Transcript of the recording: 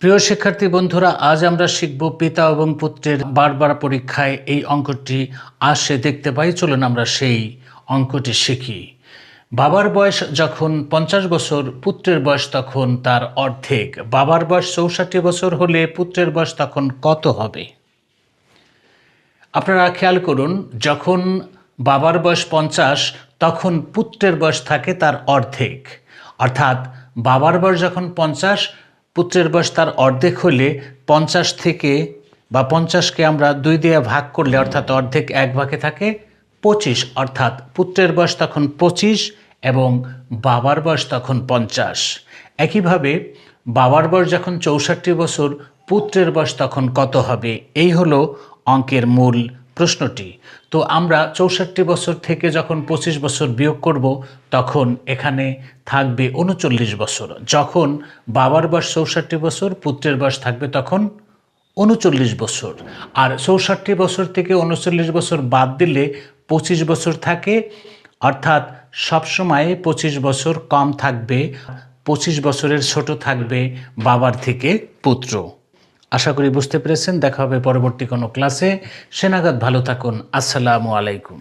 প্রিয় শিক্ষার্থী বন্ধুরা, আজ আমরা শিখব পিতা এবং পুত্রের বারবার পরীক্ষায় এই অঙ্কটি আসে দেখতে পাই। চলুন আমরা সেই অঙ্কটি শিখি। বাবার বয়স যখন 50 বছর, পুত্রের বয়স তখন তার অর্ধেক। বাবার বয়স 64 বছর হলে পুত্রের বয়স তখন কত হবে? আপনারা খেয়াল করুন, যখন বাবার বয়স 50 তখন পুত্রের বয়স থাকে তার অর্ধেক। অর্থাৎ বাবার বয়স যখন 50, পুত্রের বয়স তার অর্ধেক হলে 50 থেকে বা 50কে আমরা 2 দিয়ে ভাগ করলে অর্থাৎ অর্ধেক 1 ভাগে থাকে 25, অর্থাৎ পুত্রের বয়স তখন 25 এবং বাবার বয়স তখন 50। একইভাবে বাবার বয়স যখন 64 বছর, পুত্রের বয়স তখন কত হবে? এই হলো অঙ্কের মূল প্রশ্নটি। তো আমরা 64 বছর থেকে যখন 25 বছর বিয়োগ করব, তখন এখানে থাকবে 39 বছর। যখন বাবার বয়স 64 বছর, পুত্রের বয়স থাকবে তখন 39 বছর। আর 64 বছর থেকে 39 বছর বাদ দিলে 25 বছর থাকে, অর্থাৎ সবসময় 25 বছর কম থাকবে। 25 বছরের ছোট থাকবে বাবার থেকে পুত্র। আশা করি বুঝতে পেরেছেন। দেখা হবে পরবর্তী কোনো ক্লাসে। সে নাগাদ ভালো থাকুন। আসসালামু আলাইকুম।